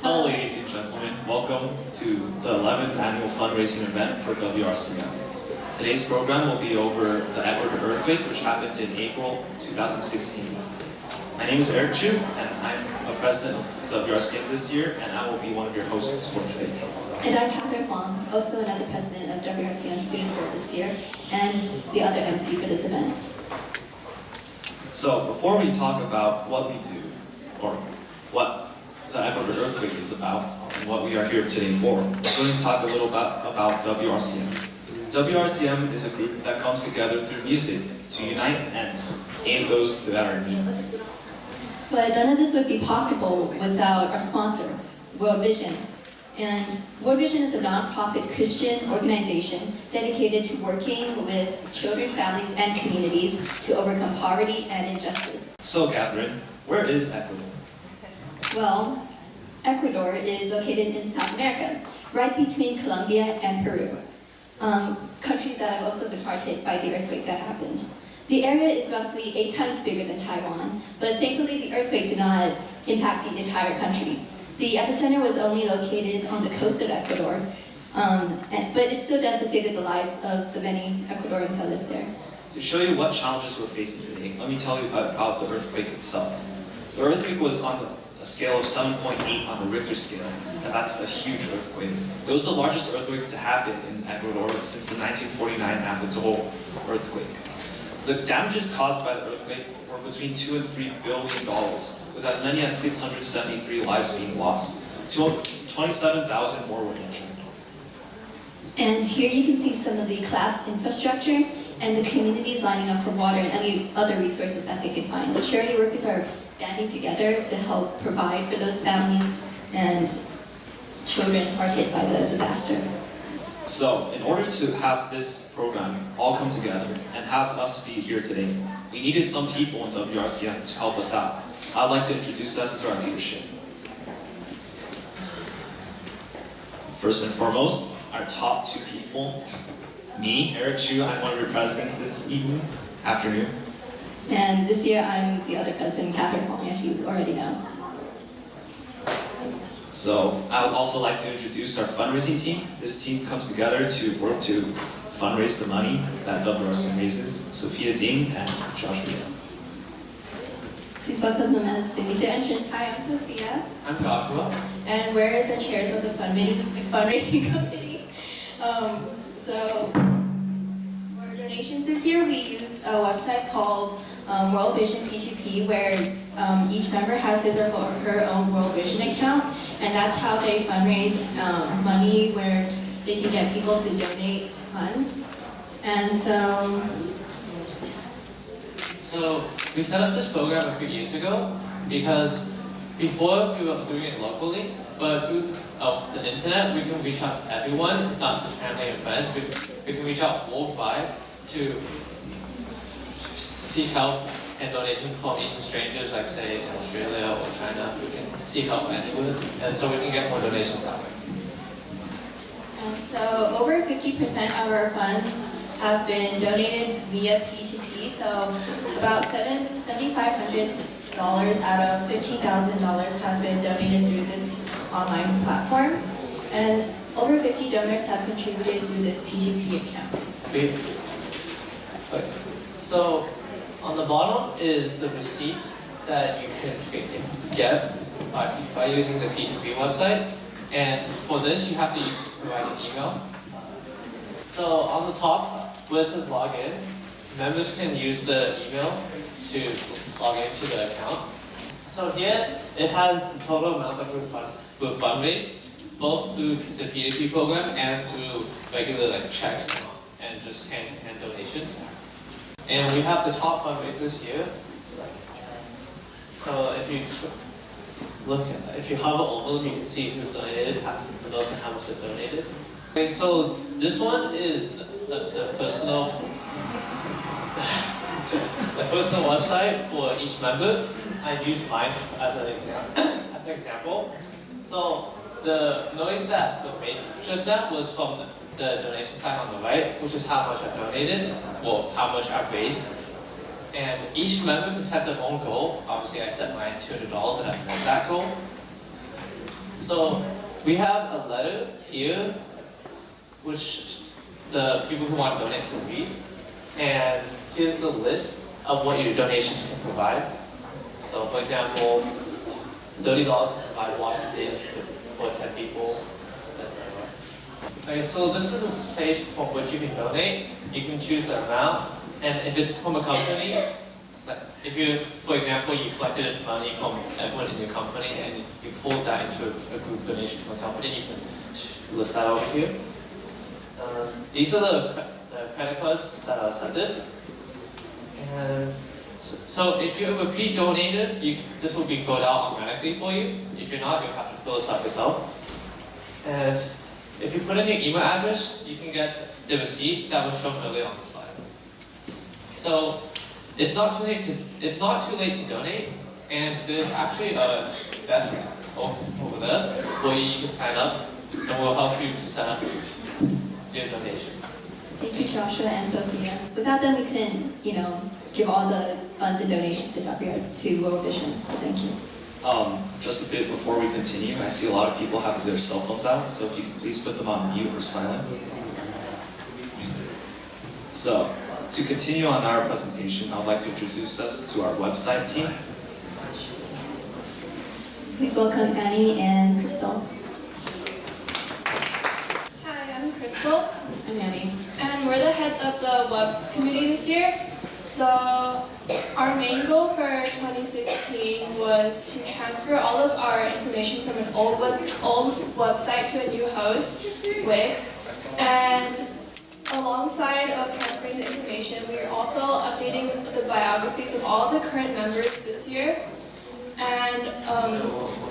Hello ladies and gentlemen, welcome to the 11th annual fundraising event for WRCM. Today's program will be over the Ecuador earthquake which happened in April 2016. My name is Ariel and I'm a president of WRCM this year and I will be one of your hosts for today. And I'm Katherine Hwang, also another president of WRCM Student Board this year and the other MC for this event. So before we talk about what we do, or what the Ecuador earthquake is about, and what we are here today for, we're going to talk a little bit about WRCM. WRCM is a group that comes together through music to unite and aid those that are in need. But none of this would be possible without our sponsor, World Vision. And World Vision is a non-profit Christian organization dedicated to working with children, families, and communities to overcome poverty and injustice. So Katherine, where is Ecuador? Well, Ecuador is located in South America, right between Colombia and Peru, countries that have also been hard hit by the earthquake that happened. The area is roughly 8 times bigger than Taiwan, but thankfully the earthquake did not impact the entire country. The epicenter was only located on the coast of Ecuador, but it still devastated the lives of the many Ecuadorians that lived there. To show you what challenges we're facing today, let me tell you about the earthquake itself. The earthquake was on a scale of 7.8 on the Richter scale, and that's a huge earthquake. It was the largest earthquake to happen in Ecuador since the 1949 Apatol earthquake. The damages caused by the earthquake were between $2 and $3 billion, with as many as 673 lives being lost. 27,000 more were injured. And here you can see some of the collapsed infrastructure and the communities lining up for water and any other resources that they can find. The charity workers are banding together to help provide for those families and children hard hit by the disaster. So, in order to have this program all come together and have us be here today, we needed some people in WRCM to help us out. I'd like to introduce us to our leadership. First and foremost, our top 2 people. Me, Ariel, I'm one of your presidents this afternoon. And this year I'm the other president, Katherine Hwang, as you already know. So I would also like to introduce our fundraising team. This team comes together to work to fundraise the money that WRCM raises. Sophia, and Joshua. Please welcome them as they make their entrance. Hi, I'm Sophia. I'm Joshua. And we're the chairs of the fundraising committee. So for donations this year, we used a website called World Vision P2P, where each member has his or her own World Vision account, and that's how they fundraise money, where they can get people to donate funds. And So we set up this program a few years ago because before we were doing it locally, but through the internet we can reach out to everyone, not just family and friends. We can reach out worldwide to seek help and donations from even strangers, like say in Australia or China. We can seek help anywhere, and so we can get more donations that way. And so over 50% of our funds have been donated via P2P, so about $7,500 out of $15,000 have been donated through this online platform, and over 50 donors have contributed through this P2P account. Okay. So on the bottom is the receipt that you can get by using the P2P website, and for this you have to provide an email. So on the top, where it says login, members can use the email to log into the account. So here it has the total amount that we've fundraised, both through the P2P program and through regular checks and just hand donations. And we have the top fundraisers here. So if you hover over them, you can see who's donated, for those and how much they've donated. Okay, so this one is the personal website for each member. I use mine as an example. So the noise that was made just now was from the donation sign on the right, which is how much I've donated, or how much I've raised. And each member can set their own goal. Obviously, I set mine $200 and I've met that goal. So we have a letter here, which the people who want to donate can read. And here's the list of what your donations can provide. So for example, $30 can provide water dish for 10 people. Okay, so this is the page from which you can donate. You can choose the amount, and if it's from a company, like if you, for example, you collected money from everyone in your company and you pulled that into a group donation from a company, you can list that over here. These are the credit cards that are accepted. And so if you're a repeat donator, this will be filled out automatically for you. If you're not, you'll have to fill this out yourself. And if you put in your email address, you can get the receipt that was shown earlier on the slide. So it's not too late to donate, and there's actually a desk over there where you can sign up, and we'll help you to set up your donation. Thank you, Joshua and Sophia. Without them, we couldn't, give all the funds and donations to World Vision. So thank you. Just a bit before we continue, I see a lot of people have their cell phones out, so if you could please put them on mute or silent. So, to continue on our presentation, I would like to introduce us to our website team. Please welcome Annie and Krystal. Hi, I'm Krystal, I'm Annie. and we're the heads of the web committee this year. So our main goal for 2016 was to transfer all of our information from an old website to a new host, Wix. And alongside of transferring the information, we are also updating the biographies of all the current members this year. And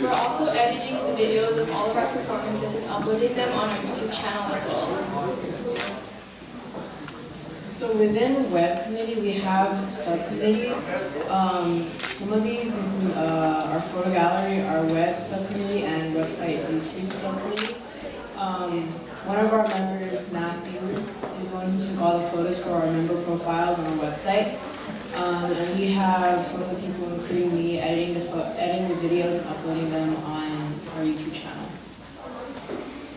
we're also editing the videos of all of our performances and uploading them on our YouTube channel as well. So within Web Committee, we have subcommittees. Some of these include our photo gallery, our web subcommittee, and website YouTube subcommittee. One of our members, Matthew, is the one who took all the photos for our member profiles on our website. And we have some of the people, including me, editing the videos and uploading them on our YouTube channel.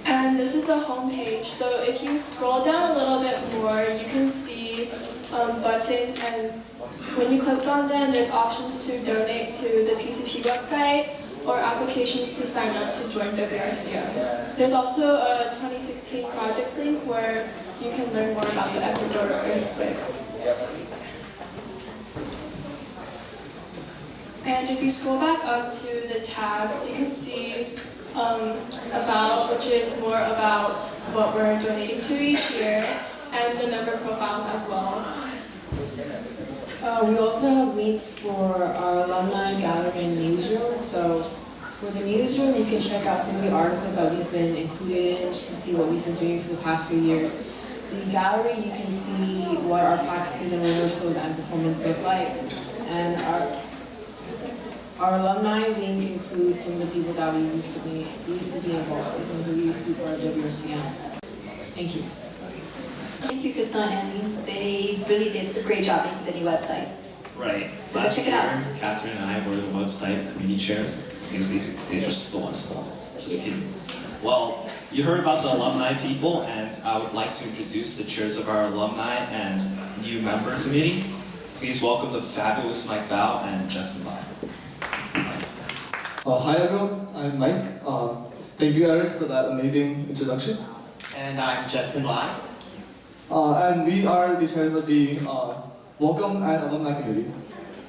And this is the home page. So if you scroll down a little bit more, you can see buttons, and when you click on them, there's options to donate to the P2P website or applications to sign up to join WRCM. There's also a 2016 project link where you can learn more about the Ecuador earthquake. And if you scroll back up to the tabs, you can see about, which is more about what we're donating to each year, and the member profiles as well. We also have links for our alumni gallery and newsroom. So for the newsroom, you can check out some of the articles that we've been included in just to see what we've been doing for the past few years. The gallery, you can see what our practices and rehearsals and performance look like. And our alumni link includes some of the people that we used to be involved with and who used to be part of WRCM. Thank you. Thank you, Krystal and Annie. They really did a great job making the new website. Right. So Last check it year, out. Katherine and I were the website committee chairs because they just stole our stuff. Just kidding. Well, you heard about the alumni people, and I would like to introduce the chairs of our alumni and new member committee. Please welcome the fabulous Mike Bao and Jenson. Hi everyone, I'm Mike. Thank you Eric for that amazing introduction. And I'm Jenson. And we are the chairs of the Welcome and Alumni Committee.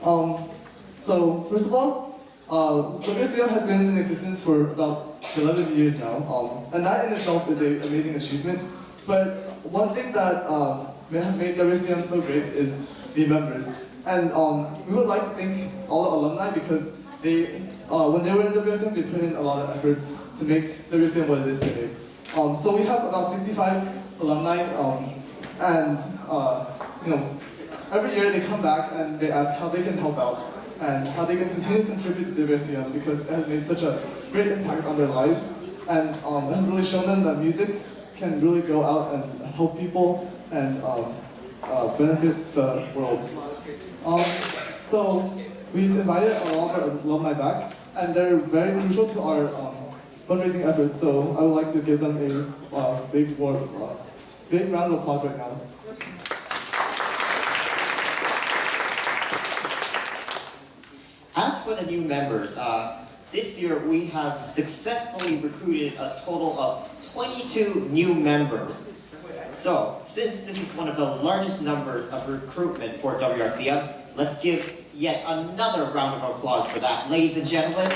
So first of all, WRCM has been in existence for about 11 years now, and that in itself is an amazing achievement. But one thing that has made WRCM so great is the members. And we would like to thank all the alumni because they, when they were in WRCM, they put in a lot of effort to make WRCM what it is today. So we have about 65 alumni, and every year they come back and they ask how they can help out and how they can continue to contribute to WRCM because it has made such a great impact on their lives, and it has really shown them that music can really go out and help people and benefit the world. So we've invited a lot of our alumni back, and they're very crucial to our fundraising effort. So I would like to give them a big round of applause right now. As for the new members, this year we have successfully recruited a total of 22 new members. So, since this is one of the largest numbers of recruitment for WRCM, let's give yet another round of applause for that, ladies and gentlemen.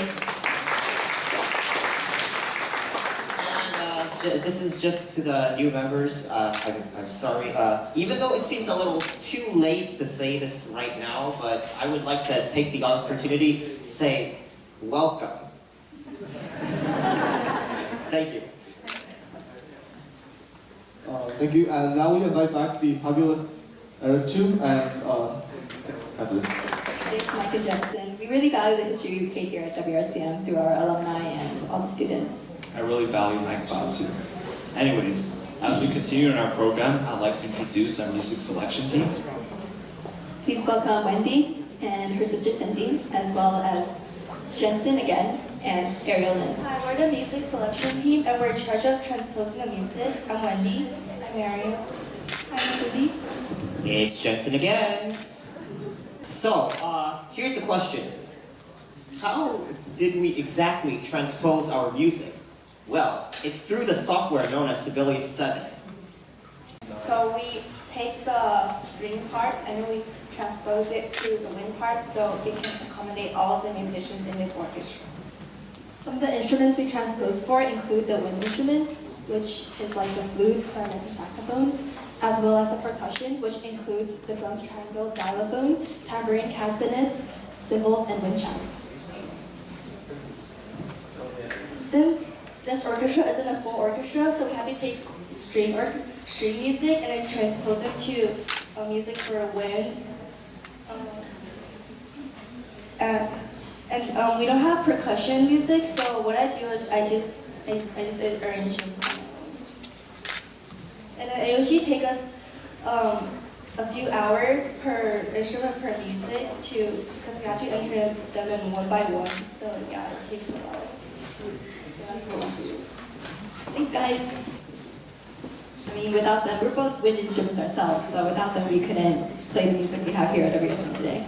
And this is just to the new members. I'm sorry. Even though it seems a little too late to say this right now, but I would like to take the opportunity to say welcome. Thank you. Thank you. And now we invite back the fabulous Ariel and Katherine. Thanks, Mach and Jenson. We really value the history we create here at WRCM through our alumni and all the students. I really value Mach too. Anyways, as we continue in our program, I'd like to introduce our music selection team. Please welcome Wendy and her sister Cindy, as well as Jenson again, and Ariel. Hi, we're the music selection team, and we're in charge of transposing the music. I'm Wendy. I'm Ariel. I'm Cindy. It's Jenson again. So, here's the question. How did we exactly transpose our music? Well, it's through the software known as Sibelius 7. So we take the string parts and then we transpose it to the wind part so it can accommodate all of the musicians in this orchestra. Some of the instruments we transpose for include the wind instruments, which is like the flutes, clarinets, and saxophones, as well as the percussion, which includes the drums, triangle, xylophone, tambourine, castanets, cymbals, and wind chimes. Since this orchestra isn't a full orchestra, so we have to take string music and then transpose it to music for winds. And we don't have percussion music, so what I do is I just arrange them. And it usually take us a few hours per instrument per music because we have to enter them in one by one. So yeah, it takes a while. So that's what we do. Thanks, guys. I mean, without them, we're both wind instruments ourselves, so without them, we couldn't play the music we have here at WRCM today.